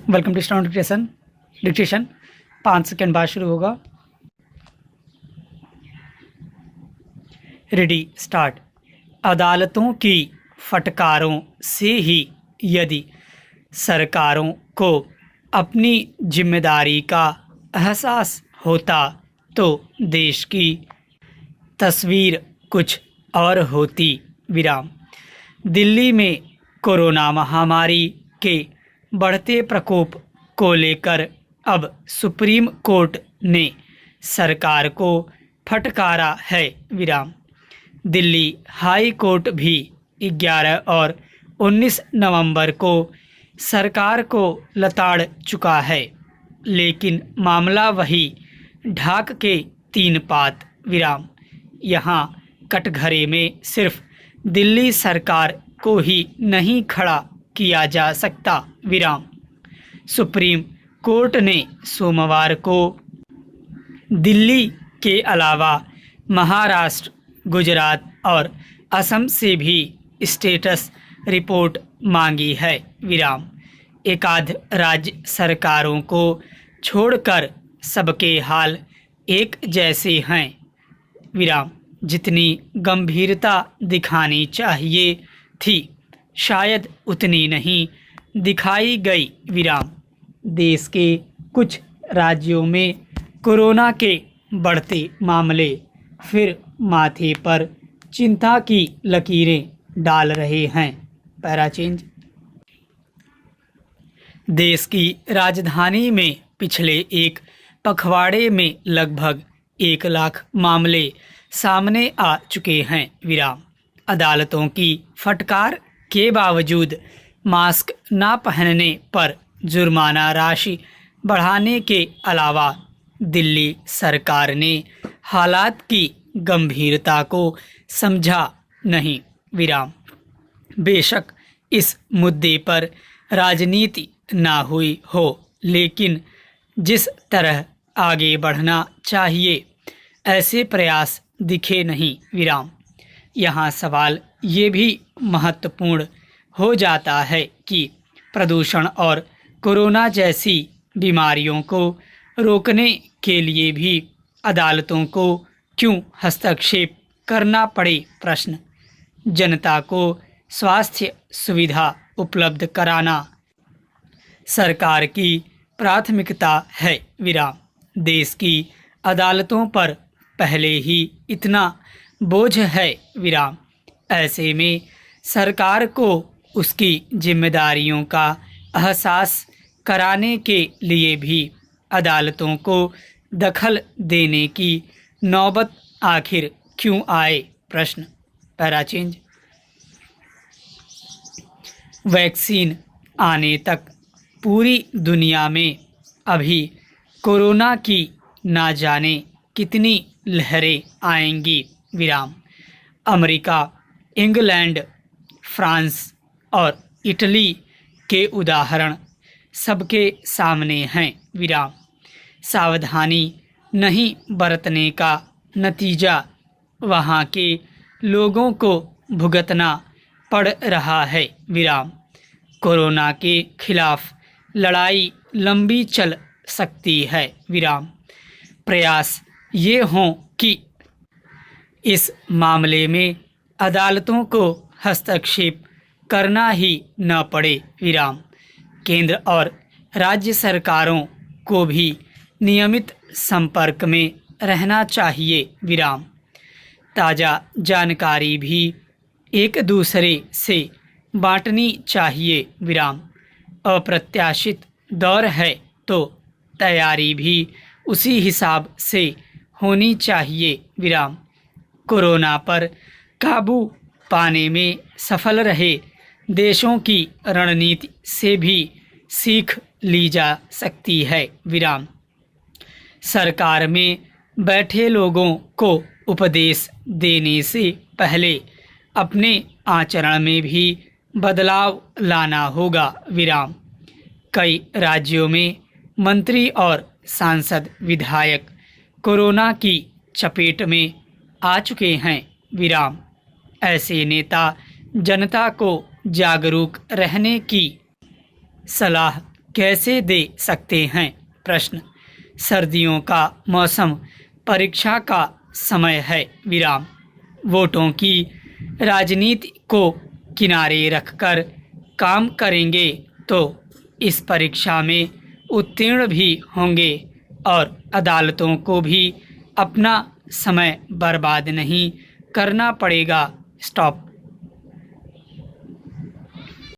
Welcome to स्टाउंड dictation 5 second बाद शुरू होगा। Ready start. अदालतों की फटकारों से ही यदि सरकारों को अपनी जिम्मेदारी का एहसास होता तो देश की तस्वीर कुछ और होती। विराम। दिल्ली में कोरोना महामारी के बढ़ते प्रकोप को लेकर अब सुप्रीम कोर्ट ने सरकार को फटकारा है। विराम। दिल्ली हाई कोर्ट भी 11 और 19 नवंबर को सरकार को लताड़ चुका है, लेकिन मामला वही ढाक के 3 पात। विराम। यहाँ कटघरे में सिर्फ दिल्ली सरकार को ही नहीं खड़ा किया जा सकता। विराम। सुप्रीम कोर्ट ने सोमवार को दिल्ली के अलावा महाराष्ट्र, गुजरात और असम से भी स्टेटस रिपोर्ट मांगी है। विराम। एकाध राज्य सरकारों को छोड़कर सबके हाल एक जैसे हैं। विराम। जितनी गंभीरता दिखानी चाहिए थी शायद उतनी नहीं दिखाई गई। विराम। देश के कुछ राज्यों में कोरोना के बढ़ते मामले फिर माथे पर चिंता की लकीरें डाल रहे हैं। Para change. देश की राजधानी में पिछले एक पखवाड़े में लगभग 1 लाख मामले सामने आ चुके हैं। विराम। अदालतों की फटकार के बावजूद मास्क न पहनने पर जुर्माना राशि बढ़ाने के अलावा दिल्ली सरकार ने हालात की गंभीरता को समझा नहीं। विराम। बेशक इस मुद्दे पर राजनीति ना हुई हो, लेकिन जिस तरह आगे बढ़ना चाहिए ऐसे प्रयास दिखे नहीं। विराम। यहाँ सवाल ये भी महत्वपूर्ण हो जाता है कि प्रदूषण और कोरोना जैसी बीमारियों को रोकने के लिए भी अदालतों को क्यों हस्तक्षेप करना पड़े। प्रश्न। जनता को स्वास्थ्य सुविधा उपलब्ध कराना सरकार की प्राथमिकता है। विराम। देश की अदालतों पर पहले ही इतना बोझ है। विराम। ऐसे में सरकार को उसकी जिम्मेदारियों का एहसास कराने के लिए भी अदालतों को दखल देने की नौबत आखिर क्यों आए। प्रश्न। Para change. वैक्सीन आने तक पूरी दुनिया में अभी कोरोना की ना जाने कितनी लहरें आएंगी। विराम। अमेरिका, इंग्लैंड, फ्रांस और इटली के उदाहरण सबके सामने हैं। विराम। सावधानी नहीं बरतने का नतीजा वहाँ के लोगों को भुगतना पड़ रहा है। विराम। कोरोना के खिलाफ लड़ाई लंबी चल सकती है। विराम। प्रयास ये हों कि इस मामले में अदालतों को हस्तक्षेप करना ही न पड़े। विराम। केंद्र और राज्य सरकारों को भी नियमित संपर्क में रहना चाहिए। विराम। ताज़ा जानकारी भी एक दूसरे से बांटनी चाहिए। विराम। अप्रत्याशित दौर है तो तैयारी भी उसी हिसाब से होनी चाहिए। विराम। कोरोना पर काबू पाने में सफल रहे देशों की रणनीति से भी सीख ली जा सकती है। विराम। सरकार में बैठे लोगों को उपदेश देने से पहले अपने आचरण में भी बदलाव लाना होगा। विराम। कई राज्यों में मंत्री और सांसद विधायक कोरोना की चपेट में आ चुके हैं। विराम। ऐसे नेता जनता को जागरूक रहने की सलाह कैसे दे सकते हैं? प्रश्न। सर्दियों का मौसम परीक्षा का समय है। विराम। वोटों की राजनीति को किनारे रखकर काम करेंगे तो इस परीक्षा में उत्तीर्ण भी होंगे और अदालतों को भी अपना समय बर्बाद नहीं करना पड़ेगा। स्टॉप।